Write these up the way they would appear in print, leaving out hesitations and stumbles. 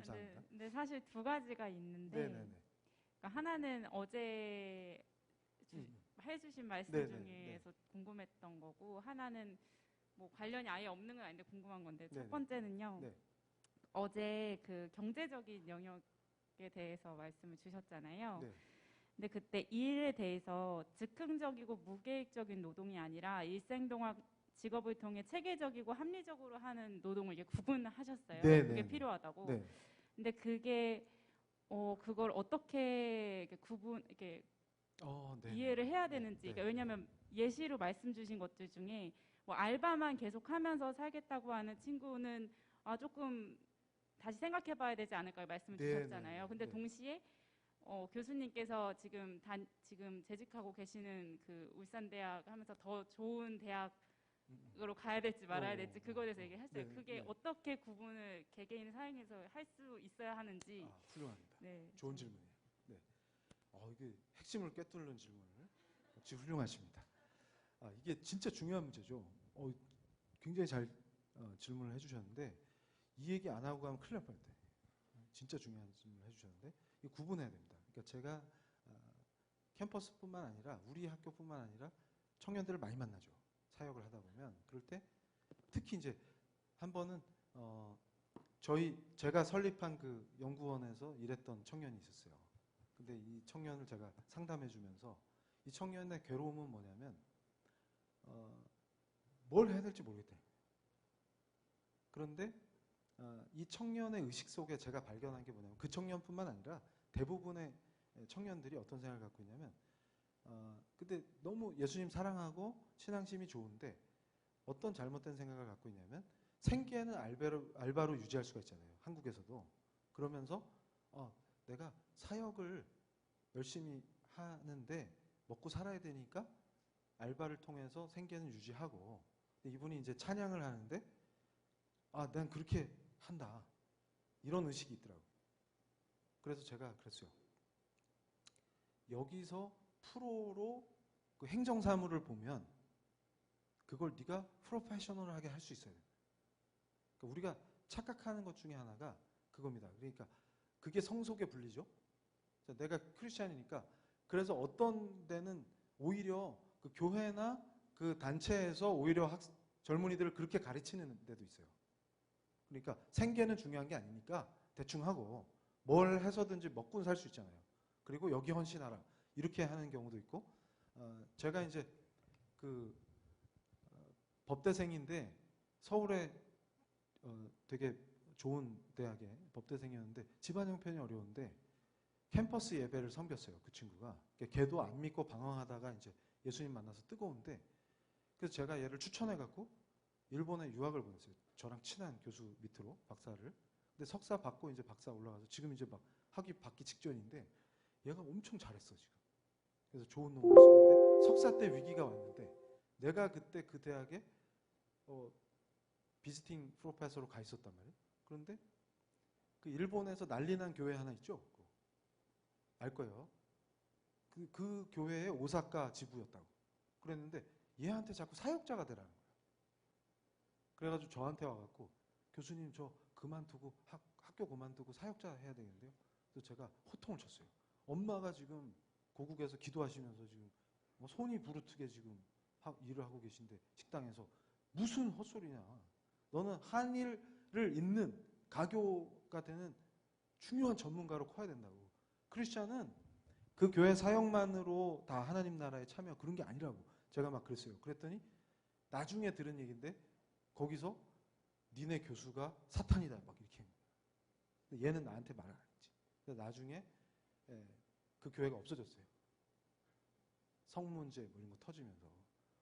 감사합니다. 근데 사실 두 가지가 있는데, 네네네. 그러니까 하나는 어제 해주신 말씀 네네네. 중에서 궁금했던 거고, 하나는 뭐 관련이 아예 없는 건 아닌데 궁금한 건데, 네네. 첫 번째는요. 네. 어제 그 경제적인 영역에 대해서 말씀을 주셨잖아요. 네. 근데 그때 일에 대해서 즉흥적이고 무계획적인 노동이 아니라 일생동안 직업을 통해 체계적이고 합리적으로 하는 노동을 이게 구분하셨어요. 네, 그게 네, 필요하다고. 네. 근데 그게 그걸 어떻게 이렇게 네, 이해를 해야 네, 되는지. 네, 그러니까 왜냐하면 예시로 말씀 주신 것들 중에 뭐 알바만 계속하면서 살겠다고 하는 친구는 조금 다시 생각해봐야 되지 않을까 말씀을 네, 주셨잖아요. 네, 근데 네. 동시에 교수님께서 지금 재직하고 계시는 그 울산대학 하면서 더 좋은 대학으로 가야 될지 말아야 될지 그거에 대해서 얘기했어요. 네, 그게 네. 어떻게 구분을 개개인 사회에서 할 수 있어야 하는지. 훌륭합니다. 네, 좋은 질문이에요. 네. 이게 핵심을 꿰뚫는 질문을 역시 훌륭하십니다. 이게 진짜 중요한 문제죠. 굉장히 잘 질문을 해주셨는데 이 얘기 안 하고 가면 큰일 날 뻔했대. 진짜 중요한 질문을 해주셨는데 이 구분해야 됩니다. 그러니까 제가 캠퍼스뿐만 아니라 우리 학교뿐만 아니라 청년들을 많이 만나죠. 사역을 하다 보면 그럴 때 특히 이제 한 번은 제가 설립한 그 연구원에서 일했던 청년이 있었어요. 근데 이 청년을 제가 상담해 주면서 이 청년의 괴로움은 뭐냐면 뭘 해야 될지 모르겠대. 그런데 이 청년의 의식 속에 제가 발견한 게 뭐냐면 그 청년뿐만 아니라 대부분의 청년들이 어떤 생각을 갖고 있냐면 근데 너무 예수님 사랑하고 신앙심이 좋은데 어떤 잘못된 생각을 갖고 있냐면 생계는 알바로 유지할 수가 있잖아요. 한국에서도. 그러면서 내가 사역을 열심히 하는데 먹고 살아야 되니까 알바를 통해서 생계는 유지하고 근데 이분이 이제 찬양을 하는데 난 그렇게 한다. 이런 의식이 있더라고요. 그래서 제가 그랬어요. 여기서 프로로 그 행정사무를 보면 그걸 네가 프로페셔널하게 할 수 있어야 돼. 그러니까 우리가 착각하는 것 중에 하나가 그겁니다. 그러니까 그게 성속의 분리죠. 내가 크리스찬이니까 그래서 어떤 데는 오히려 그 교회나 그 단체에서 오히려 젊은이들을 그렇게 가르치는 데도 있어요. 그러니까 생계는 중요한 게 아니니까 대충 하고 뭘 해서든지 먹고는 살 수 있잖아요. 그리고 여기 헌신하라 이렇게 하는 경우도 있고 제가 이제 그 법대생인데 서울에 되게 좋은 대학에 법대생이었는데 집안 형편이 어려운데 캠퍼스 예배를 섬겼어요. 그 친구가. 그러니까 걔도 안 믿고 방황하다가 이제 예수님 만나서 뜨거운데 그래서 제가 얘를 추천해갖고 일본에 유학을 보냈어요. 저랑 친한 교수 밑으로 박사를. 근데 석사 받고 이제 박사 올라가서 지금 이제 막 학위 받기 직전인데 얘가 엄청 잘했어 지금. 그래서 좋은 논문을 쓰고 있는데 석사 때 위기가 왔는데 내가 그때 그 대학에 비지팅 프로페서로 가 있었단 말이에요. 그런데 그 일본에서 난리난 교회 하나 있죠. 알 거예요. 그 교회의 오사카 지부였다고. 그랬는데 얘한테 자꾸 사역자가 되라는 거예요. 그래가지고 저한테 와갖고 교수님 저 그만두고 학교 그만두고 사역자 해야 되겠는데요. 그래서 제가 호통을 쳤어요. 엄마가 지금 고국에서 기도하시면서 지금 손이 부르트게 지금 일을 하고 계신데 식당에서 무슨 헛소리냐. 너는 한일을 잇는 가교가 되는 중요한 전문가로 커야 된다고. 크리스찬은 그 교회 사역만으로 다 하나님 나라에 참여 그런 게 아니라고 제가 막 그랬어요. 그랬더니 나중에 들은 얘기인데 거기서 니네 교수가 사탄이다 막 이렇게. 근데 얘는 나한테 말을 안 했지. 나중에 그 교회가 없어졌어요. 성문제 뭐 이런 거 터지면서.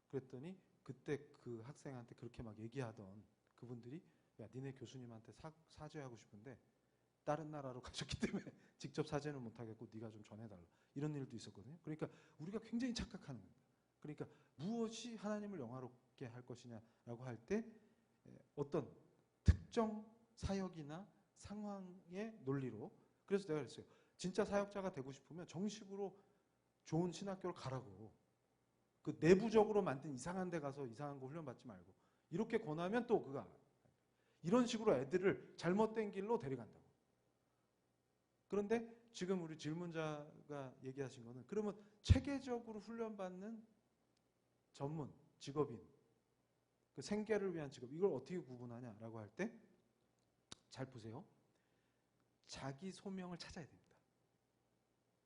그랬더니 그때 그 학생한테 그렇게 막 얘기하던 그분들이 야 니네 교수님한테 사죄하고 싶은데 다른 나라로 가셨기 때문에 직접 사죄는 못하겠고 네가 좀 전해달라. 이런 일도 있었거든요. 그러니까 우리가 굉장히 착각하는 겁니다. 그러니까 무엇이 하나님을 영화롭게 할 것이냐라고 할 때 어떤 특정 사역이나 상황의 논리로 그래서 내가 그랬어요. 진짜 사역자가 되고 싶으면 정식으로 좋은 신학교를 가라고. 그 내부적으로 만든 이상한 데 가서 이상한 거 훈련받지 말고 이렇게 권하면 또 그가 이런 식으로 애들을 잘못된 길로 데려간다고. 그런데 지금 우리 질문자가 얘기하신 거는 그러면 체계적으로 훈련받는 전문 직업인, 그 생계를 위한 직업, 이걸 어떻게 구분하냐라고 할 때 잘 보세요. 자기 소명을 찾아야 됩니다.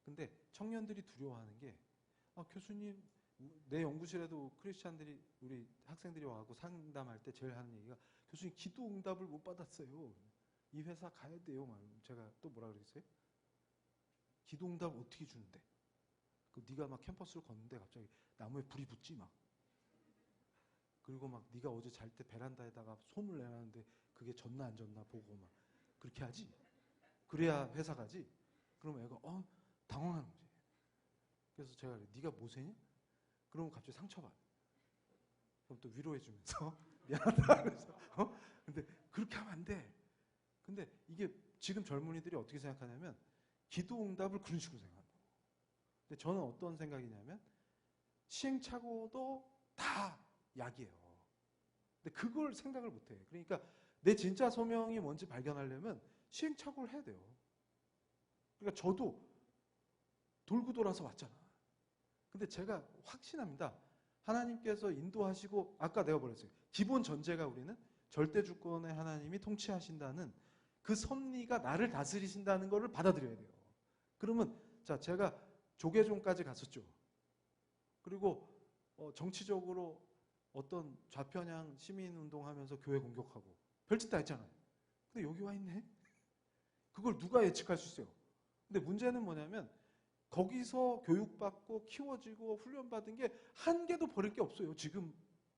근데 청년들이 두려워하는 게 교수님, 내 연구실에도 크리스찬들이, 우리 학생들이 와서 상담할 때 제일 하는 얘기가 교수님 기도 응답을 못 받았어요. 이 회사 가야 돼요. 제가 또 뭐라 그랬어요? 기도 응답 어떻게 주는데? 네가 막 캠퍼스를 걷는데 갑자기 나무에 불이 붙지 막. 그리고 막 네가 어제 잘 때 베란다에다가 솜을 내놨는데 그게 졌나 안 졌나 보고 막 그렇게 하지. 그래야 회사 가지. 그러면 애가 당황하는 거지. 그래서 제가 그래, 네가 모세냐? 그러면 갑자기 상처받아. 그럼 또 위로해주면서 미안하다 그래서 근데 그렇게 하면 안 돼. 근데 이게 지금 젊은이들이 어떻게 생각하냐면 기도 응답을 그런 식으로 생각한다고. 근데 저는 어떤 생각이냐면 시행착오도 다 약이에요. 근데 그걸 생각을 못해. 그러니까 내 진짜 소명이 뭔지 발견하려면 시행착오를 해야 돼요. 그러니까 저도 돌고 돌아서 왔잖아. 근데 제가 확신합니다. 하나님께서 인도하시고, 아까 내가 뭐랬어요? 기본 전제가 우리는 절대 주권의 하나님이 통치하신다는 그 섭리가 나를 다스리신다는 것을 받아들여야 돼요. 그러면 자, 제가 조계종까지 갔었죠. 그리고 정치적으로 어떤 좌편향 시민운동하면서 교회 공격하고 별짓 다 했잖아요. 근데 여기 와 있네? 그걸 누가 예측할 수 있어요? 근데 문제는 뭐냐면 거기서 교육받고 키워지고 훈련받은 게 한 개도 버릴 게 없어요. 지금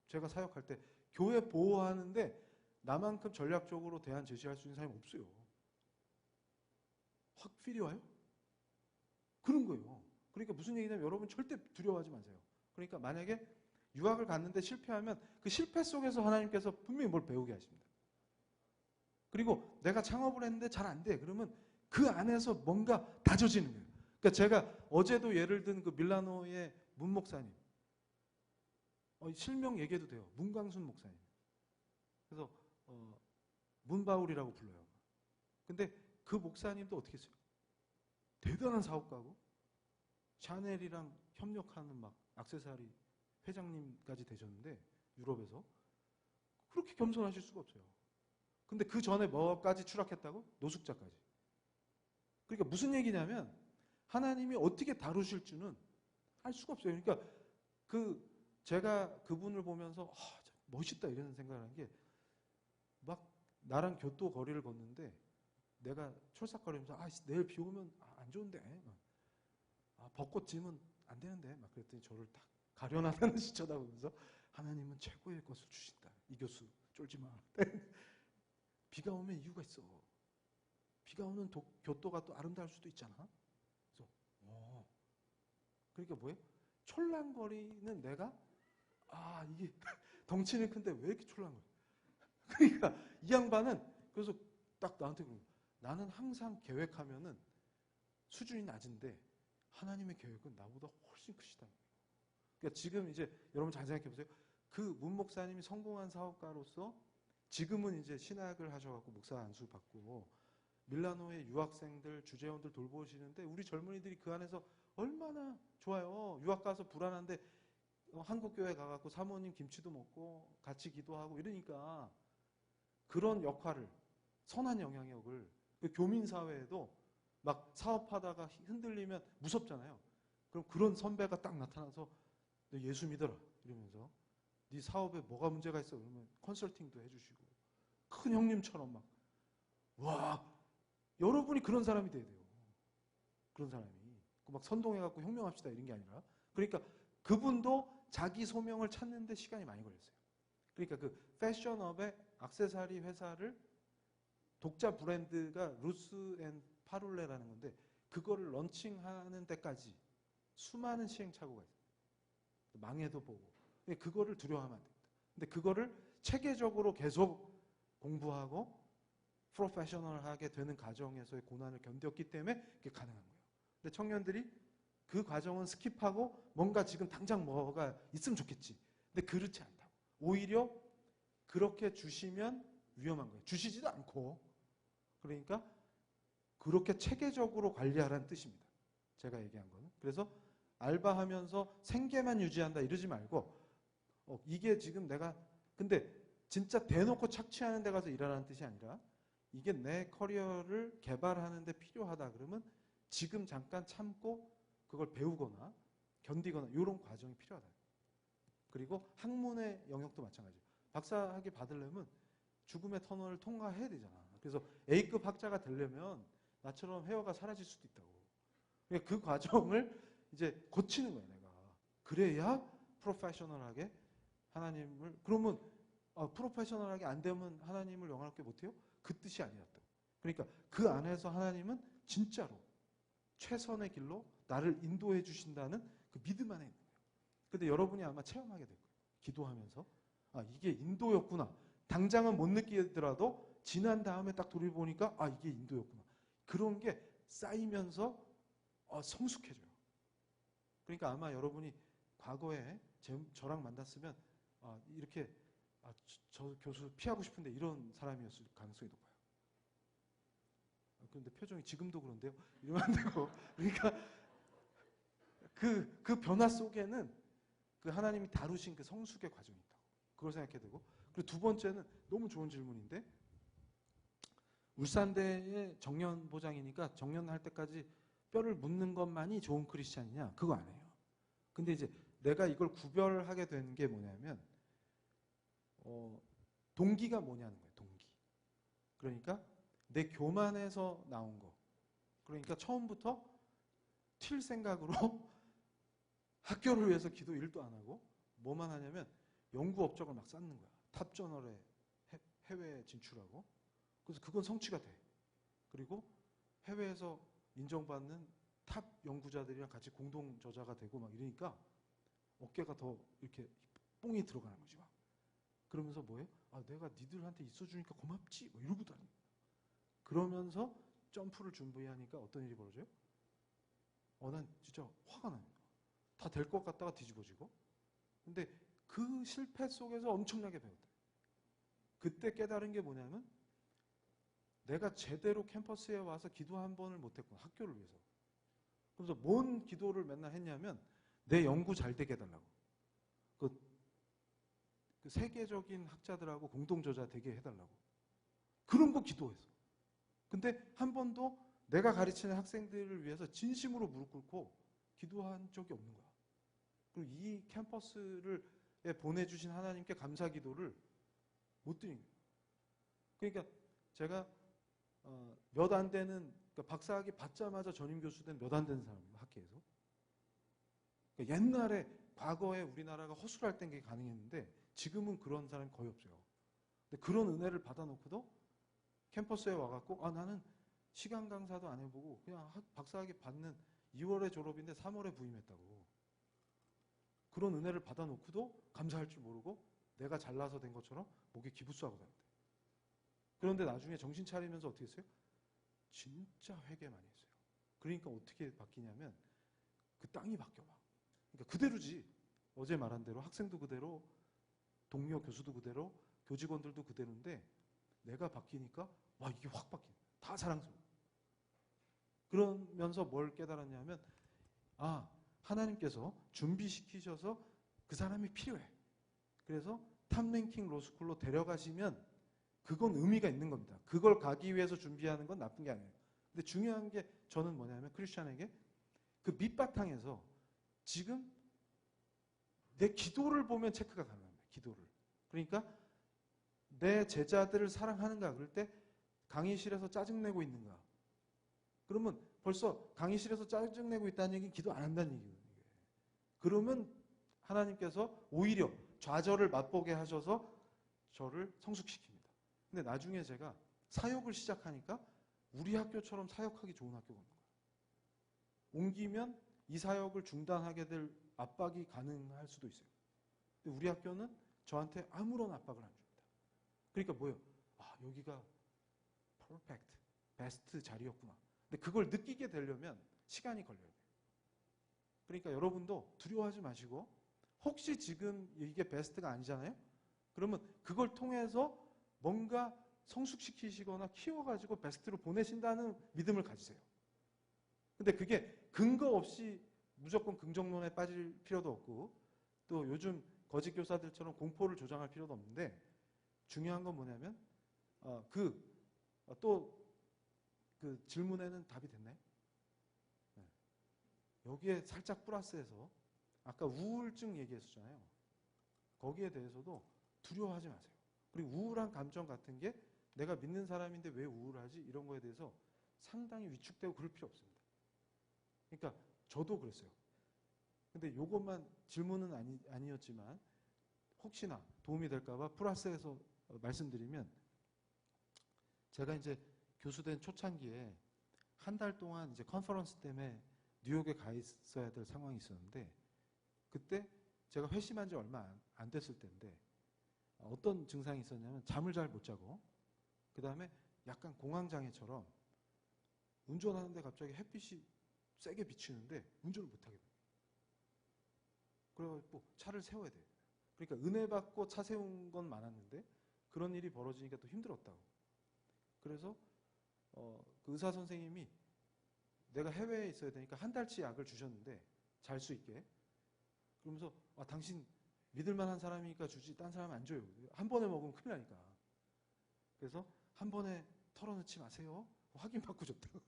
제가 사역할 때 교회 보호하는데 나만큼 전략적으로 대안 제시할 수 있는 사람이 없어요. 확 필이 와요? 그런 거예요. 그러니까 무슨 얘기냐면 여러분 절대 두려워하지 마세요. 그러니까 만약에 유학을 갔는데 실패하면 그 실패 속에서 하나님께서 분명히 뭘 배우게 하십니다. 그리고 내가 창업을 했는데 잘 안 돼. 그러면 그 안에서 뭔가 다져지는 거예요. 그러니까 제가 어제도 예를 든 그 밀라노의 문 목사님, 실명 얘기해도 돼요. 문광순 목사님. 그래서 문바울이라고 불러요. 근데 그 목사님도 어떻게 했어요? 대단한 사업가고 샤넬이랑 협력하는 막 액세서리 회장님까지 되셨는데 유럽에서 그렇게 겸손하실 수가 없어요. 근데 그 전에 뭐까지 추락했다고? 노숙자까지. 그러니까 무슨 얘기냐면 하나님이 어떻게 다루실 줄은 알 수가 없어요. 그러니까 제가 그분을 보면서 멋있다 이런 생각을 한 게 막 나랑 교토 거리를 걷는데 내가 철삭거리면서 내일 비 오면 안 좋은데 벚꽃 지면 안 되는데 막 그랬더니 저를 딱 가련하는 듯이 쳐다보면서 하나님은 최고의 것을 주신다. 이 교수 쫄지 마. 비가 오면 이유가 있어. 비가 오는 교토가 또 아름다울 수도 있잖아. 그래서 그러니까 뭐예요? 촐랑거리는 내가 이게 덩치는 큰데 왜 이렇게 촐랑거려? 그러니까 이 양반은 그래서 딱 나한테 그러고 나는 항상 계획하면은 수준이 낮은데 하나님의 계획은 나보다 훨씬 크시다. 그러니까 지금 이제 여러분 잘 생각해 보세요. 그 문 목사님이 성공한 사업가로서 지금은 이제 신학을 하셔갖고 목사 안수 받고 밀라노의 유학생들, 주재원들 돌보시는데 우리 젊은이들이 그 안에서 얼마나 좋아요. 유학 가서 불안한데 한국 교회 가갖고 사모님 김치도 먹고 같이 기도하고 이러니까 그런 역할을 선한 영향력을 교민 사회에도 막 사업하다가 흔들리면 무섭잖아요. 그럼 그런 선배가 딱 나타나서 너 예수 믿어라 이러면서 네 사업에 뭐가 문제가 있어 그러면 컨설팅도 해주시고 큰 형님처럼 막 와 여러분이 그런 사람이 돼야 돼요. 그런 사람이 막 선동해갖고 혁명합시다 이런 게 아니라 그러니까 그분도 자기 소명을 찾는데 시간이 많이 걸렸어요. 그러니까 그 패션업의 액세서리 회사를 독자 브랜드가 루스 앤 파룰레라는 건데 그거를 런칭하는 데까지 수많은 시행착오가 있어요. 망해도 보고 그거를 두려워하면 안 됩니다. 근데 그거를 체계적으로 계속 공부하고 프로페셔널하게 되는 과정에서의 고난을 견뎠기 때문에 그게 가능한 거예요. 근데 청년들이 그 과정은 스킵하고 뭔가 지금 당장 뭐가 있으면 좋겠지. 근데 그렇지 않다고. 오히려 그렇게 주시면 위험한 거예요. 주시지도 않고. 그러니까 그렇게 체계적으로 관리하라는 뜻입니다. 제가 얘기한 거는. 그래서 알바하면서 생계만 유지한다 이러지 말고 이게 지금 내가 근데 진짜 대놓고 착취하는 데 가서 일하라는 뜻이 아니라 이게 내 커리어를 개발하는 데 필요하다 그러면 지금 잠깐 참고 그걸 배우거나 견디거나 이런 과정이 필요하다. 그리고 학문의 영역도 마찬가지예요. 박사학위 받으려면 죽음의 터널을 통과해야 되잖아. 그래서 A급 학자가 되려면 나처럼 헤어가 사라질 수도 있다고. 그러니까 그 과정을 이제 고치는 거야, 내가. 그래야 프로페셔널하게 하나님을 그러면 프로페셔널하게 안 되면 하나님을 영화롭게 못해요? 그 뜻이 아니었다. 그러니까 그 안에서 하나님은 진짜로 최선의 길로 나를 인도해 주신다는 그 믿음 안에 있는 거예요. 근데 여러분이 아마 체험하게 될 거예요. 기도하면서 이게 인도였구나. 당장은 못 느끼더라도 지난 다음에 딱 돌아보니까 이게 인도였구나. 그런 게 쌓이면서 성숙해져요. 그러니까 아마 여러분이 과거에 저랑 만났으면 이렇게 저 교수 피하고 싶은데 이런 사람이었을 가능성이 높아요. 그런데 표정이 지금도 그런데요? 이러면 안 되고. 그러니까 그 변화 속에는 그 하나님이 다루신 그 성숙의 과정이 있다고. 그걸 생각해야 되고. 그리고 두 번째는 너무 좋은 질문인데 울산대의 정년보장이니까 정년할 때까지 뼈를 묻는 것만이 좋은 크리스찬이냐? 그거 아니에요. 근데 이제 내가 이걸 구별하게 된 게 뭐냐면 동기가 뭐냐는 거예요. 동기. 그러니까 내 교만에서 나온 거. 그러니까 처음부터 튈 생각으로 학교를 위해서 기도 1도 안 하고 뭐만 하냐면 연구 업적을 막 쌓는 거야. 탑저널에 해외에 진출하고. 그래서 그건 성취가 돼. 그리고 해외에서 인정받는 탑 연구자들이랑 같이 공동 저자가 되고 막 이러니까 어깨가 더 이렇게 뽕이 들어가는 거지 막. 그러면서 뭐예요? 내가 니들한테 있어주니까 고맙지 뭐 이러고 다니. 그러면서 점프를 준비하니까 어떤 일이 벌어져요? 난 진짜 화가 나요. 다 될 것 같다가 뒤집어지고. 근데 그 실패 속에서 엄청나게 배웠다. 그때 깨달은 게 뭐냐면 내가 제대로 캠퍼스에 와서 기도 한 번을 못했구나. 학교를 위해서. 그래서 뭔 기도를 맨날 했냐면 내 연구 잘 되게 해달라고. 그 세계적인 학자들하고 공동저자 되게 해달라고. 그런 거 기도했어. 근데 한 번도 내가 가르치는 학생들을 위해서 진심으로 무릎 꿇고 기도한 적이 없는 거야. 그리고 이 캠퍼스를 보내주신 하나님께 감사 기도를 못 드린 거예요. 그러니까 제가 몇 안 되는 그러니까 박사학위 받자마자 전임 교수 된 몇 안 되는 사람이에요. 학계에서. 그러니까 옛날에 과거에 우리나라가 허술할 땐 게 가능했는데 지금은 그런 사람이 거의 없어요. 근데 그런 은혜를 받아놓고도 캠퍼스에 와갖고 나는 시간 강사도 안 해보고 그냥 박사학위 받는 2월에 졸업인데 3월에 부임했다고. 그런 은혜를 받아놓고도 감사할 줄 모르고 내가 잘나서 된 것처럼 목에 기부스하고 다녔대. 그런데 나중에 정신 차리면서 어떻게 했어요? 진짜 회개 많이 했어요. 그러니까 어떻게 바뀌냐면 그 땅이 바뀌어 막. 그러니까 그대로지. 어제 말한 대로 학생도 그대로, 동료 교수도 그대로, 교직원들도 그대로인데 내가 바뀌니까 이게 확 바뀌네. 다 사랑스러워. 그러면서 뭘 깨달았냐면 하나님께서 준비시키셔서 그 사람이 필요해. 그래서 탑랭킹 로스쿨로 데려가시면 그건 의미가 있는 겁니다. 그걸 가기 위해서 준비하는 건 나쁜 게 아니에요. 근데 중요한 게 저는 뭐냐면 크리스찬에게 그 밑바탕에서 지금 내 기도를 보면 체크가 가능합니다. 기도를. 그러니까 내 제자들을 사랑하는가 그럴 때 강의실에서 짜증내고 있는가. 그러면 벌써 강의실에서 짜증내고 있다는 얘기는 기도 안 한다는 얘기예요. 그러면 하나님께서 오히려 좌절을 맛보게 하셔서 저를 성숙시킵니다. 근데 나중에 제가 사역을 시작하니까 우리 학교처럼 사역하기 좋은 학교가 없는 거예요. 옮기면 이 사역을 중단하게 될 압박이 가능할 수도 있어요. 근데 우리 학교는 저한테 아무런 압박을 안 줍니다. 그러니까 뭐예요? 여기가 퍼펙트, 베스트 자리였구나. 근데 그걸 느끼게 되려면 시간이 걸려요. 그러니까 여러분도 두려워하지 마시고 혹시 지금 이게 베스트가 아니잖아요? 그러면 그걸 통해서 뭔가 성숙시키시거나 키워가지고 베스트로 보내신다는 믿음을 가지세요. 근데 그게 근거 없이 무조건 긍정론에 빠질 필요도 없고 또 요즘 거짓 교사들처럼 공포를 조장할 필요도 없는데 중요한 건 뭐냐면 그 질문에는 답이 됐나요? 네. 여기에 살짝 플러스해서 아까 우울증 얘기했었잖아요. 거기에 대해서도 두려워하지 마세요. 그리고 우울한 감정 같은 게 내가 믿는 사람인데 왜 우울하지? 이런 거에 대해서 상당히 위축되고 그럴 필요 없습니다. 그러니까 저도 그랬어요. 근데 요것만 질문은 아니었지만 혹시나 도움이 될까봐 플러스해서 말씀드리면 제가 이제 교수된 초창기에 한 달 동안 이제 컨퍼런스 때문에 뉴욕에 가 있어야 될 상황이 있었는데 그때 제가 회심한 지 얼마 안 됐을 때인데 어떤 증상이 있었냐면 잠을 잘 못 자고 그 다음에 약간 공황장애처럼 운전하는데 갑자기 햇빛이 세게 비치는데 운전을 못하게 돼요. 그래가지고 차를 세워야 돼요. 그러니까 은혜 받고 차 세운 건 많았는데 그런 일이 벌어지니까 또 힘들었다고. 그래서 그 의사 선생님이 내가 해외에 있어야 되니까 한 달치 약을 주셨는데 잘 수 있게. 그러면서 당신 믿을 만한 사람이니까 주지 딴 사람 안 줘요. 한 번에 먹으면 큰일 나니까. 그래서 한 번에 털어넣지 마세요. 확인받고 줬다고.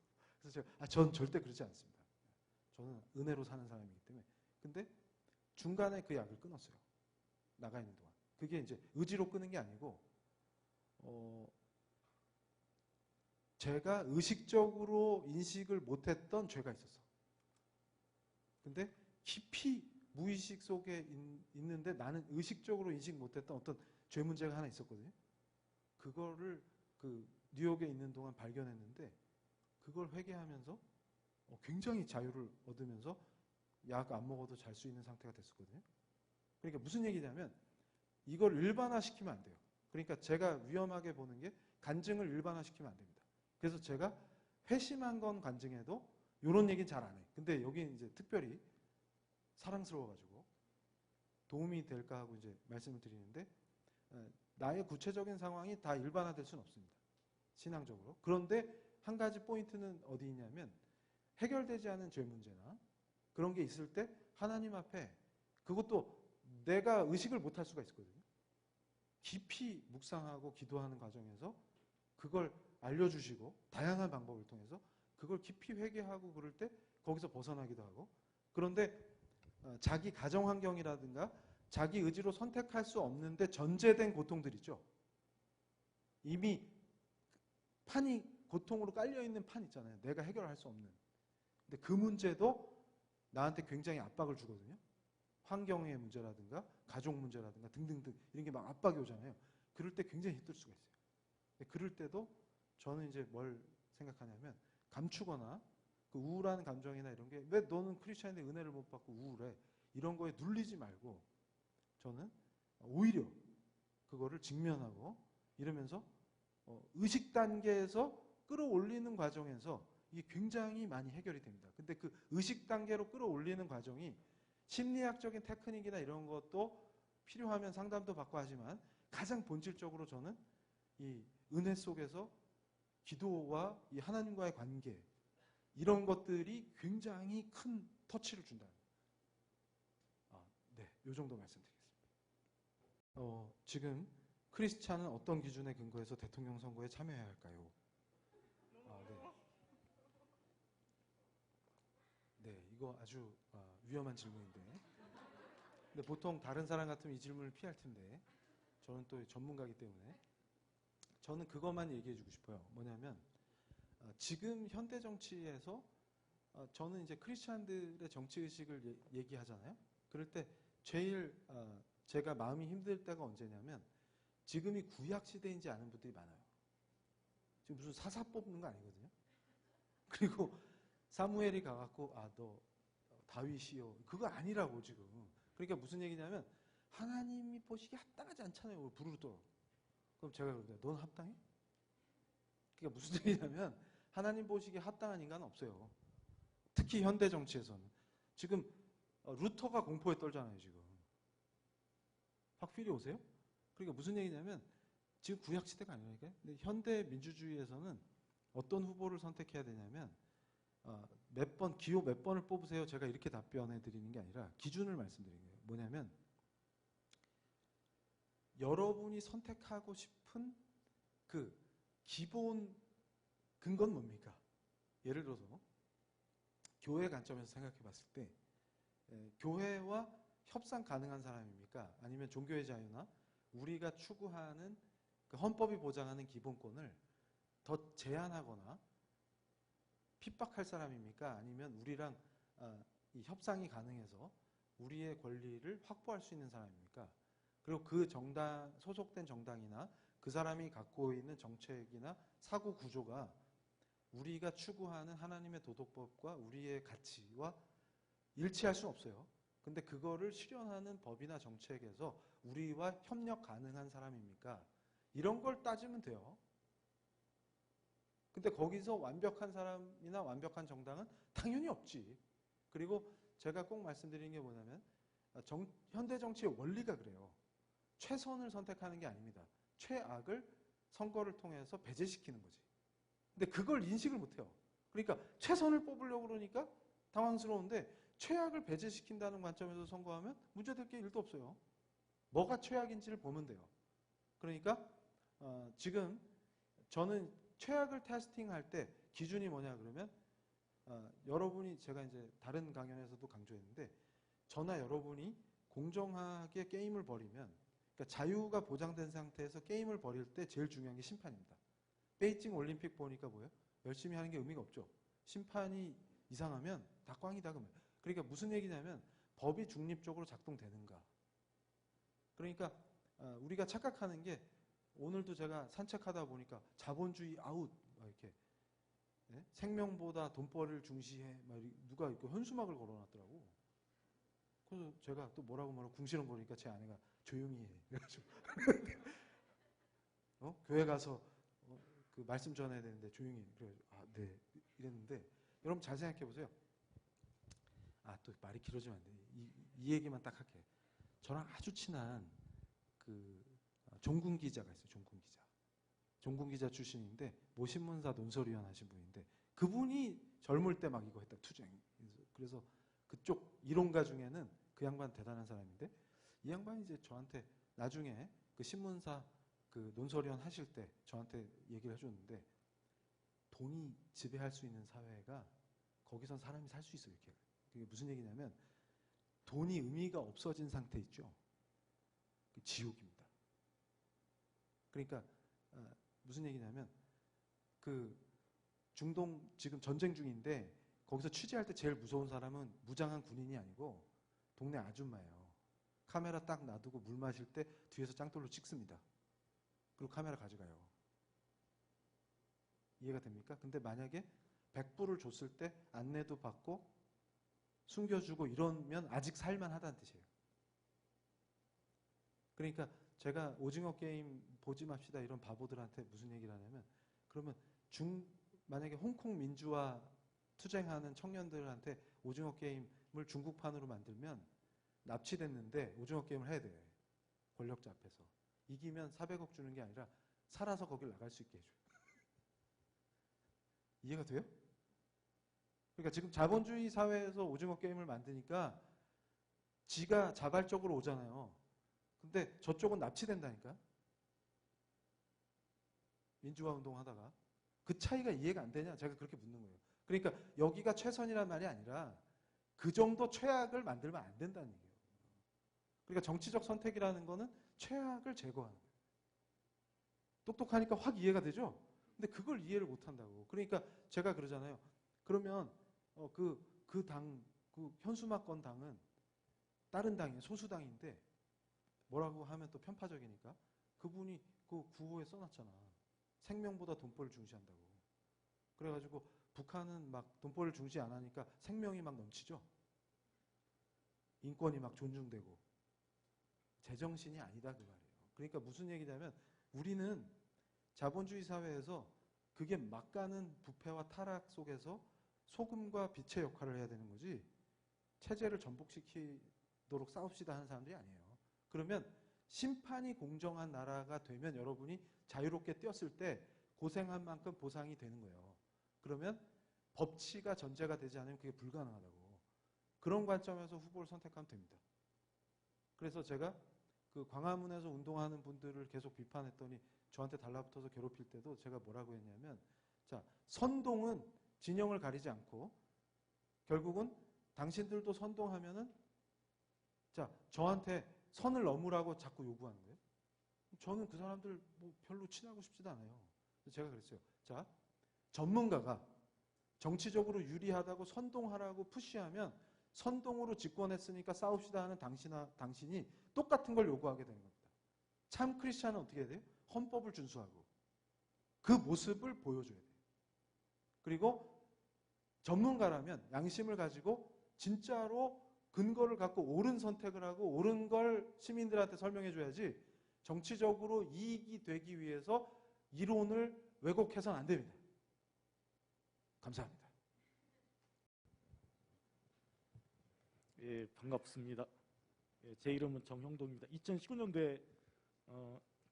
그래서 제가 전 절대 그러지 않습니다. 저는 은혜로 사는 사람이기 때문에. 근데 중간에 그 약을 끊었어요. 나가 있는 동안. 그게 이제 의지로 끊은 게 아니고 제가 의식적으로 인식을 못했던 죄가 있었어. 근데 깊이 무의식 속에 있는데 나는 의식적으로 인식 못했던 어떤 죄 문제가 하나 있었거든요. 그거를 그 뉴욕에 있는 동안 발견했는데 그걸 회개하면서 굉장히 자유를 얻으면서 약 안 먹어도 잘 수 있는 상태가 됐었거든요. 그러니까 무슨 얘기냐면 이걸 일반화시키면 안 돼요. 그러니까 제가 위험하게 보는 게 간증을 일반화시키면 안 됩니다. 그래서 제가 회심한 건 간증해도 이런 얘기는 잘 안 해요. 근데 여기 이제 특별히 사랑스러워가지고 도움이 될까 하고 이제 말씀을 드리는데 나의 구체적인 상황이 다 일반화될 수는 없습니다. 신앙적으로. 그런데 한 가지 포인트는 어디 있냐면 해결되지 않은 죄 문제나 그런 게 있을 때 하나님 앞에 그것도 내가 의식을 못할 수가 있거든요. 깊이 묵상하고 기도하는 과정에서 그걸 알려주시고 다양한 방법을 통해서 그걸 깊이 회개하고 그럴 때 거기서 벗어나기도 하고 그런데 자기 가정 환경이라든가 자기 의지로 선택할 수 없는데 전제된 고통들 있죠. 이미 판이 고통으로 깔려있는 판 있잖아요. 내가 해결할 수 없는. 근데 그 문제도 나한테 굉장히 압박을 주거든요. 환경의 문제라든가 가족 문제라든가 등등등 이런 게 막 압박이 오잖아요. 그럴 때 굉장히 힘들 수가 있어요. 근데 그럴 때도 저는 이제 뭘 생각하냐면 감추거나 그 우울한 감정이나 이런 게 왜 너는 크리스찬인데 은혜를 못 받고 우울해 이런 거에 눌리지 말고 저는 오히려 그거를 직면하고 이러면서 의식 단계에서 끌어올리는 과정에서 이게 굉장히 많이 해결이 됩니다. 근데 그 의식 단계로 끌어올리는 과정이 심리학적인 테크닉이나 이런 것도 필요하면 상담도 받고 하지만 가장 본질적으로 저는 이 은혜 속에서 기도와 이 하나님과의 관계 이런 것들이 굉장히 큰 터치를 준다. 네, 이 정도 말씀드리겠습니다. 지금 크리스찬은 어떤 기준에 근거해서 대통령 선거에 참여해야 할까요? 네, 이거 아주 위험한 질문인데. 근데 보통 다른 사람 같으면 이 질문을 피할 텐데 저는 또 전문가이기 때문에 저는 그것만 얘기해주고 싶어요. 뭐냐면 지금 현대 정치에서 저는 이제 크리스찬들의 정치 의식을 얘기하잖아요. 그럴 때 제일 제가 마음이 힘들 때가 언제냐면 지금이 구약 시대인지 아는 분들이 많아요. 지금 무슨 사사 뽑는 거 아니거든요. 그리고 사무엘이 가갖고 너 다윗이요. 그거 아니라고 지금. 그러니까 무슨 얘기냐면 하나님이 보시기에 합당하지 않잖아요. 부르르 떨어. 그럼 제가 그러는데 넌 합당해? 그러니까 무슨 얘기냐면 하나님 보시기에 합당한 인간은 없어요. 특히 현대 정치에서는. 지금 루터가 공포에 떨잖아요. 지금. 확 필이 오세요? 그러니까 무슨 얘기냐면 지금 구약 시대가 아니라니까요. 근데 현대 민주주의에서는 어떤 후보를 선택해야 되냐면 기호 몇 번을 뽑으세요. 제가 이렇게 답변해 드리는 게 아니라 기준을 말씀드리는 거예요. 뭐냐면 여러분이 선택하고 싶은 그 기본 근거는 뭡니까? 예를 들어서 교회 관점에서 생각해 봤을 때 교회와 협상 가능한 사람입니까? 아니면 종교의 자유나 우리가 추구하는 그 헌법이 보장하는 기본권을 더 제한하거나 핍박할 사람입니까? 아니면 우리랑 이 협상이 가능해서 우리의 권리를 확보할 수 있는 사람입니까? 그리고 그 정당, 소속된 정당이나 그 사람이 갖고 있는 정책이나 사고 구조가 우리가 추구하는 하나님의 도덕법과 우리의 가치와 일치할 수는 없어요. 근데 그거를 실현하는 법이나 정책에서 우리와 협력 가능한 사람입니까? 이런 걸 따지면 돼요. 근데 거기서 완벽한 사람이나 완벽한 정당은 당연히 없지. 그리고 제가 꼭 말씀드리는 게 뭐냐면 현대 정치의 원리가 그래요. 최선을 선택하는 게 아닙니다. 최악을 선거를 통해서 배제시키는 거지. 근데 그걸 인식을 못해요. 그러니까 최선을 뽑으려고 그러니까 당황스러운데 최악을 배제시킨다는 관점에서 선거하면 문제될 게 1도 없어요. 뭐가 최악인지를 보면 돼요. 그러니까 지금 저는 최악을 테스팅할 때 기준이 뭐냐 그러면 여러분이 제가 이제 다른 강연에서도 강조했는데 저나 여러분이 공정하게 게임을 벌이면 그러니까 자유가 보장된 상태에서 게임을 벌일 때 제일 중요한 게 심판입니다. 베이징 올림픽 보니까 뭐예요? 열심히 하는 게 의미가 없죠. 심판이 이상하면 다 꽝이다 그러면. 그러니까 무슨 얘기냐면 법이 중립적으로 작동되는가. 그러니까 우리가 착각하는 게 오늘도 제가 산책하다 보니까 자본주의 아웃 이렇게 네? 생명보다 돈벌이를 중시해 누가 이렇게 현수막을 걸어놨더라고. 그래서 제가 또 뭐라고 궁시렁거리니까 제 아내가 조용히 해. 그래가지고 교회 가서 그 말씀 전해야 되는데 조용히 해. 그래가지고 네 이랬는데 여러분 잘 생각해 보세요. 또 말이 길어지면 안 돼. 이 얘기만 딱 할게. 저랑 아주 친한 그 종군 기자가 있어요. 종군 기자. 종군 기자 출신인데 모신문사 논설위원 하신 분인데 그분이 젊을 때 막 이거 했다 투쟁. 그래서 그쪽 이론가 중에는 그 양반 대단한 사람인데 이 양반이 이제 저한테 나중에 그 신문사 그 논설위원 하실 때 저한테 얘기를 해줬는데 돈이 지배할 수 있는 사회가 거기선 사람이 살 수 있어요. 이렇게. 그게 무슨 얘기냐면 돈이 의미가 없어진 상태 있죠. 그 지옥입니다. 그러니까 무슨 얘기냐면 그 중동 지금 전쟁 중인데 거기서 취재할 때 제일 무서운 사람은 무장한 군인이 아니고 동네 아줌마예요. 카메라 딱 놔두고 물 마실 때 뒤에서 짱돌로 찍습니다. 그리고 카메라 가져가요. 이해가 됩니까? 근데 만약에 100불을 줬을 때 안내도 받고 숨겨주고 이러면 아직 살만하다는 뜻이에요. 그러니까 제가 오징어 게임 보지 맙시다 이런 바보들한테 무슨 얘기를 하냐면 그러면 만약에 홍콩 민주화 투쟁하는 청년들한테 오징어 게임을 중국판으로 만들면 납치됐는데 오징어 게임을 해야 돼. 권력자 앞에서. 이기면 400억 주는 게 아니라 살아서 거길 나갈 수 있게 해줘요. 이해가 돼요? 그러니까 지금 자본주의 사회에서 오징어 게임을 만드니까 지가 자발적으로 오잖아요. 근데 저쪽은 납치된다니까. 민주화 운동하다가. 그 차이가 이해가 안 되냐? 제가 그렇게 묻는 거예요. 그러니까 여기가 최선이란 말이 아니라 그 정도 최악을 만들면 안 된다는 얘기예요. 그러니까 정치적 선택이라는 거는 최악을 제거하는 거예요. 똑똑하니까 확 이해가 되죠? 근데 그걸 이해를 못 한다고. 그러니까 제가 그러잖아요. 그러면 그 현수막건 당은 다른 당이에요. 소수당인데 뭐라고 하면 또 편파적이니까 그분이 그 구호에 써놨잖아. 생명보다 돈벌이를 중시한다고. 그래가지고 북한은 막 돈벌이를 중시 안 하니까 생명이 막 넘치죠. 인권이 막 존중되고 제정신이 아니다 그 말이에요. 그러니까 무슨 얘기냐면 우리는 자본주의 사회에서 그게 막가는 부패와 타락 속에서 소금과 빛의 역할을 해야 되는 거지 체제를 전복시키도록 싸웁시다 하는 사람들이 아니에요. 그러면 심판이 공정한 나라가 되면 여러분이 자유롭게 뛰었을 때 고생한 만큼 보상이 되는 거예요. 그러면 법치가 전제가 되지 않으면 그게 불가능하다고. 그런 관점에서 후보를 선택하면 됩니다. 그래서 제가 그 광화문에서 운동하는 분들을 계속 비판했더니 저한테 달라붙어서 괴롭힐 때도 제가 뭐라고 했냐면, 자, 선동은 진영을 가리지 않고 결국은 당신들도 선동하면은, 자, 저한테 선을 넘으라고 자꾸 요구하는 거예요. 저는 그 사람들 뭐 별로 친하고 싶지도 않아요. 제가 그랬어요. 자, 전문가가 정치적으로 유리하다고 선동하라고 푸시하면 선동으로 집권했으니까 싸웁시다 하는 당신이 똑같은 걸 요구하게 되는 겁니다. 참 크리스찬은 어떻게 해야 돼요? 헌법을 준수하고 그 모습을 보여줘야 돼요. 그리고 전문가라면 양심을 가지고 진짜로 근거를 갖고 옳은 선택을 하고 옳은 걸 시민들한테 설명해 줘야지 정치적으로 이익이 되기 위해서 이론을 왜곡해서는 안 됩니다. 감사합니다. 예, 반갑습니다. 예, 제 이름은 정형동입니다. 2019년도에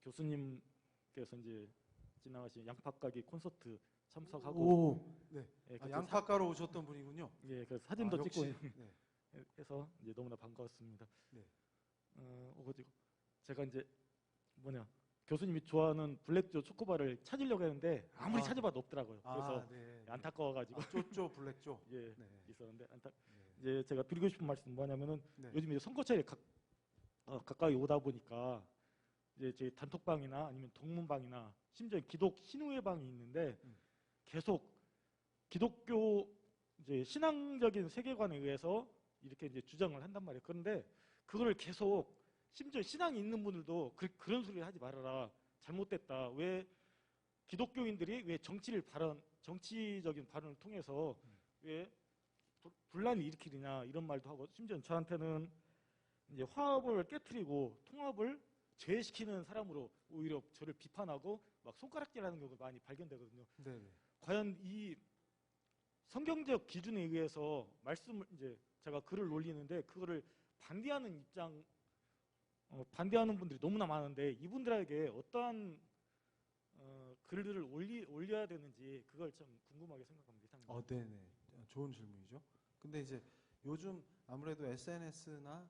교수님께서 이제 지나가신 양파가게 콘서트 참석하고, 오, 네. 예, 양파가로 오셨던 분이군요. 예, 그래서 사진도 찍고 네. 해서 이제 너무나 반가웠습니다. 네. 그리고 제가 이제 교수님이 좋아하는 블랙조 초코바를 찾으려고 했는데 아무리 찾아봐도 없더라고요. 그래서 네. 안타까워가지고 쪼쪼 블랙쪼. 예, 네. 있었는데 네. 이제 제가 드리고 싶은 말씀은 뭐냐면은 네. 요즘 이제 선거철에 가까이 오다 보니까 이제 저희 단톡방이나 아니면 동문방이나 심지어 기독 신우회방이 있는데 계속 기독교 이제 신앙적인 세계관에 의해서 이렇게 이제 주장을 한단 말이에요. 그런데 그거를 계속 심지어 신앙이 있는 분들도 그런 소리를 하지 말아라. 잘못됐다. 왜 기독교인들이 왜 정치적인 발언을 통해서 왜 분란을 일으키느냐 이런 말도 하고, 심지어 저한테는 이제 화합을 깨트리고 통합을 제외시키는 사람으로 오히려 저를 비판하고 막 손가락질하는 경우가 많이 발견되거든요. 네. 과연 이 성경적 기준에 의해서 말씀을 이제 제가 글을 올리는데 그거를 반대하는 반대하는 분들이 너무나 많은데 이분들에게 어떠한 글들을 올려야 되는지 그걸 좀 궁금하게 생각합니다. 이상입니다. 네네. 좋은 질문이죠. 근데 이제 요즘 아무래도 SNS나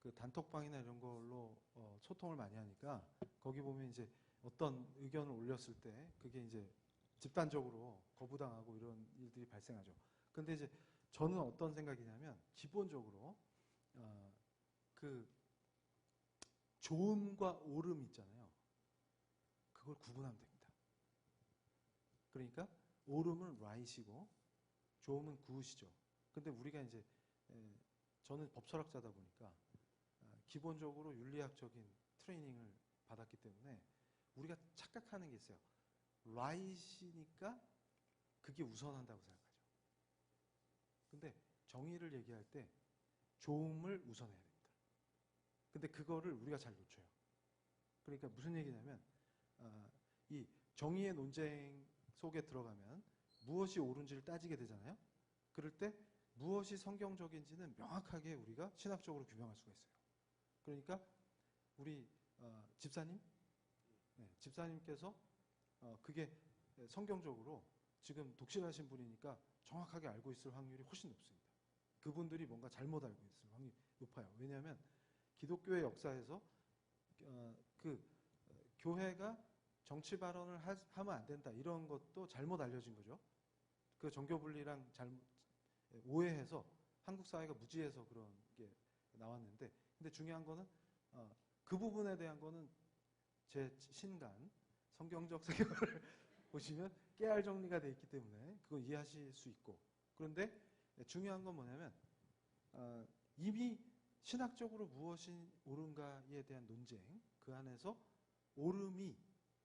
그 단톡방이나 이런 걸로 소통을 많이 하니까 거기 보면 이제 어떤 의견을 올렸을 때 그게 이제 집단적으로 거부당하고 이런 일들이 발생하죠. 근데 이제 저는 어떤 생각이냐면 기본적으로 그 좋음과 옳음 있잖아요. 그걸 구분하면 됩니다. 그러니까 옳음은 right이고 좋음은 good이죠. 근데 우리가 이제 저는 법철학자다 보니까 기본적으로 윤리학적인 트레이닝을 받았기 때문에 우리가 착각하는 게 있어요. right이니까 그게 우선한다고 생각하죠. 근데 정의를 얘기할 때 좋음을 우선해야 됩니다. 근데 그거를 우리가 잘 놓쳐요. 그러니까 무슨 얘기냐면 이 정의의 논쟁 속에 들어가면 무엇이 옳은지를 따지게 되잖아요. 그럴 때 무엇이 성경적인지는 명확하게 우리가 신학적으로 규명할 수가 있어요. 그러니까 우리 집사님, 집사님께서 그게 성경적으로 지금 독실하신 분이니까 정확하게 알고 있을 확률이 훨씬 높습니다. 그분들이 뭔가 잘못 알고 있을 확률이 높아요. 왜냐하면 기독교의 역사에서 그 교회가 정치 발언을 하면 안 된다 이런 것도 잘못 알려진 거죠. 그 정교분리랑 잘못 오해해서 한국 사회가 무지해서 그런 게 나왔는데, 근데 중요한 거는 그 부분에 대한 거는 제 신간 성경적 세계관을 보시면 깨알 정리가 돼 있기 때문에 그건 이해하실 수 있고, 그런데 중요한 건 뭐냐면 이미 신학적으로 무엇이 옳은가에 대한 논쟁, 그 안에서 옳음이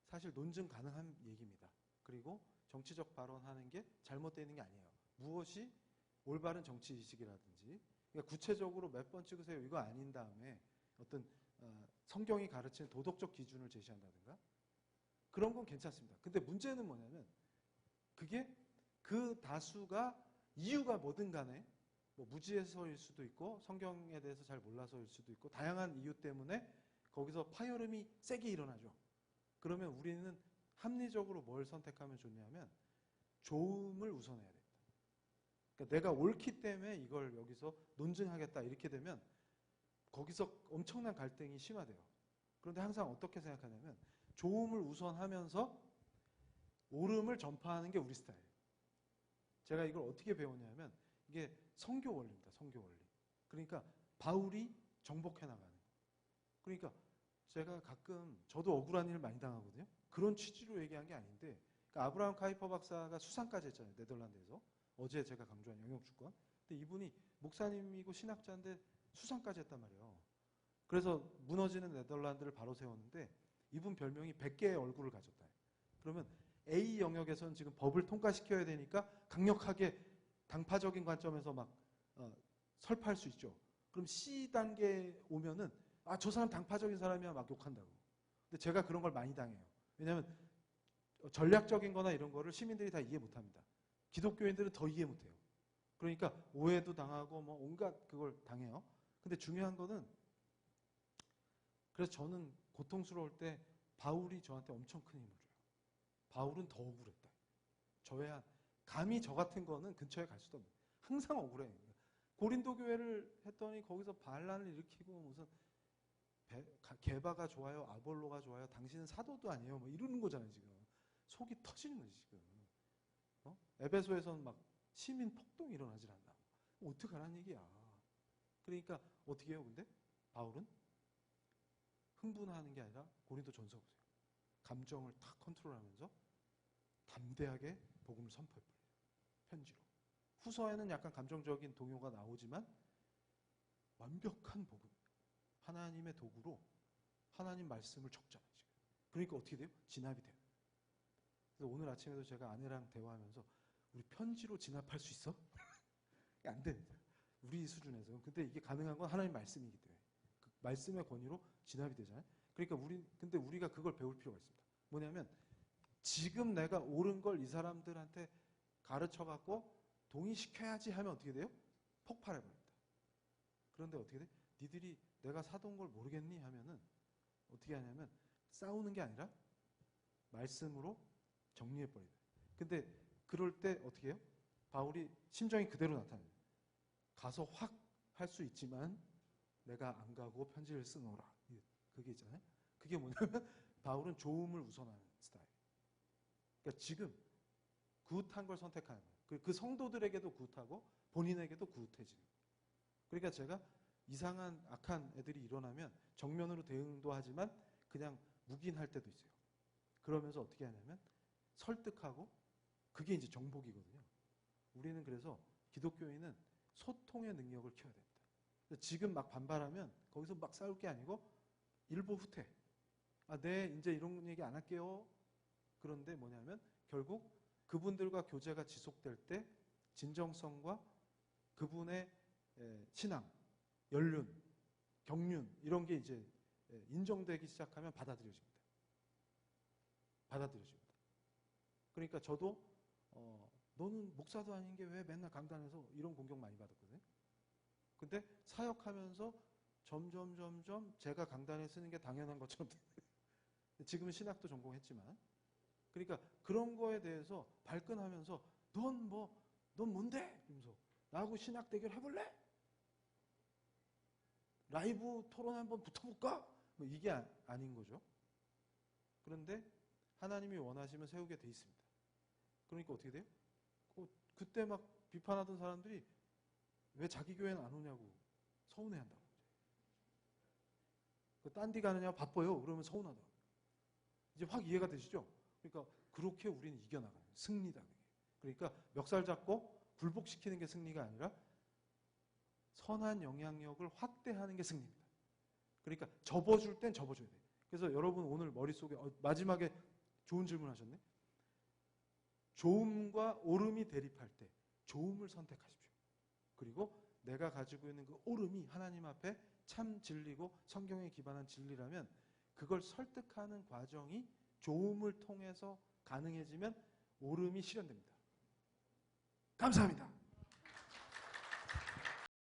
사실 논증 가능한 얘기입니다. 그리고 정치적 발언하는 게 잘못되어 있는 게 아니에요. 무엇이 올바른 정치의식이라든지, 그러니까 구체적으로 몇 번 찍으세요 이거 아닌 다음에 어떤 성경이 가르치는 도덕적 기준을 제시한다든가 그런 건 괜찮습니다. 근데 문제는 뭐냐면 그게 그 다수가 이유가 뭐든 간에 뭐 무지해서일 수도 있고 성경에 대해서 잘 몰라서일 수도 있고 다양한 이유 때문에 거기서 파열음이 세게 일어나죠. 그러면 우리는 합리적으로 뭘 선택하면 좋냐면 좋음을 우선해야 됩니다. 그러니까 내가 옳기 때문에 이걸 여기서 논증하겠다 이렇게 되면 거기서 엄청난 갈등이 심화돼요. 그런데 항상 어떻게 생각하냐면 좋음을 우선하면서 옳음을 전파하는 게 우리 스타일이에요. 제가 이걸 어떻게 배웠냐면 이게 선교 원리입니다. 선교 원리. 그러니까 바울이 정복해 나가는 거. 그러니까 제가 가끔 저도 억울한 일 많이 당하거든요. 그런 취지로 얘기한 게 아닌데 그러니까 아브라함 카이퍼 박사가 수상까지 했잖아요. 네덜란드에서. 어제 제가 강조한 영역주권. 근데 이분이 목사님이고 신학자인데 수상까지 했단 말이에요. 그래서 무너지는 네덜란드를 바로 세웠는데 이분 별명이 100개의 얼굴을 가졌다. 그러면 A 영역에서는 지금 법을 통과시켜야 되니까 강력하게 당파적인 관점에서 막 설파할 수 있죠. 그럼 C 단계에 오면은 저 사람 당파적인 사람이야 막 욕한다고. 근데 제가 그런 걸 많이 당해요. 왜냐하면 전략적인 거나 이런 거를 시민들이 다 이해 못합니다. 기독교인들은 더 이해 못해요. 그러니까 오해도 당하고 뭐 온갖 그걸 당해요. 근데 중요한 거는 그래서 저는 고통스러울 때 바울이 저한테 엄청 큰 힘을 줘요. 바울은 더 억울했다. 저야 감히 저 같은 거는 근처에 갈 수도 없는. 항상 억울해. 고린도 교회를 했더니 거기서 반란을 일으키고 무슨 게바가 좋아요, 아볼로가 좋아요, 당신은 사도도 아니에요, 뭐 이러는 거잖아요 지금. 속이 터지는 거지 지금. 에베소에서는 막 시민 폭동이 일어나질 않나. 어떡하라는 얘기야. 그러니까 어떻게 해요 근데? 바울은 흥분하는 게 아니라 고린도 전서 보세요. 감정을 탁 컨트롤하면서 담대하게 복음을 선포해버려요. 편지로. 후서에는 약간 감정적인 동요가 나오지만 완벽한 복음. 하나님의 도구로 하나님 말씀을 적잖아요. 지금. 그러니까 어떻게 돼요? 진압이 돼요. 그래서 오늘 아침에도 제가 아내랑 대화하면서 우리 편지로 진압할 수 있어? 안 됩니다. 우리 수준에서. 근데 이게 가능한 건 하나님 말씀이기 때문에. 그 말씀의 권위로 진압이 되잖아요. 그러니까 근데 우리가 그걸 배울 필요가 있습니다. 뭐냐면 지금 내가 옳은 걸 이 사람들한테 가르쳐갖고 동의시켜야지 하면 어떻게 돼요? 폭발해버립니다. 그런데 어떻게 돼? 니들이 내가 사도인 걸 모르겠니? 하면은 어떻게 하냐면 싸우는 게 아니라 말씀으로 정리해버려요. 근데 그럴 때 어떻게 해요? 바울이 심정이 그대로 나타나요. 가서 확 할 수 있지만 내가 안 가고 편지를 쓰노라. 그게 있잖아요. 그게 뭐냐면 바울은 좋음을 우선하는 스타일. 그러니까 지금 굿한 걸 선택하는 거예요. 그 성도들에게도 굿하고 본인에게도 굿해지는 거예요. 그러니까 제가 이상한 악한 애들이 일어나면 정면으로 대응도 하지만 그냥 묵인할 때도 있어요. 그러면서 어떻게 하냐면 설득하고 그게 이제 정복이거든요. 우리는 그래서 기독교인은 소통의 능력을 키워야 됩니다. 지금 막 반발하면 거기서 막 싸울 게 아니고 일보 후퇴. 네, 이제 이런 얘기 안 할게요. 그런데 뭐냐면 결국 그분들과 교제가 지속될 때 진정성과 그분의 신앙, 연륜, 경륜 이런 게 이제 인정되기 시작하면 받아들여집니다. 받아들여집니다. 그러니까 저도 너는 목사도 아닌 게 왜 맨날 강단에서 이런 공격 많이 받았거든요. 근데 사역하면서 점점 제가 강단에 쓰는 게 당연한 것처럼 지금은 신학도 전공했지만 그러니까 그런 거에 대해서 발끈하면서 넌 뭔데? 이러면서 나하고 신학 대결 해볼래? 라이브 토론 한번 붙어볼까? 뭐 이게 아닌 거죠. 그런데 하나님이 원하시면 세우게 돼 있습니다. 그러니까 어떻게 돼요? 그때 막 비판하던 사람들이 왜 자기 교회는 안 오냐고 서운해한다고. 딴 데 가느냐 바빠요. 그러면 서운하다고. 이제 확 이해가 되시죠? 그러니까 그렇게 우리는 이겨나가요. 승리다. 그러니까 멱살 잡고 굴복시키는 게 승리가 아니라 선한 영향력을 확대하는 게 승리입니다. 그러니까 접어줄 땐 접어줘야 돼요. 그래서 여러분 오늘 머릿속에 마지막에 좋은 질문 하셨네. 좋음과 옳음이 대립할 때 좋음을 선택하십시오. 그리고 내가 가지고 있는 그 옳음이 하나님 앞에 참 진리고 성경에 기반한 진리라면 그걸 설득하는 과정이 좋음을 통해서 가능해지면 옳음이 실현됩니다. 감사합니다.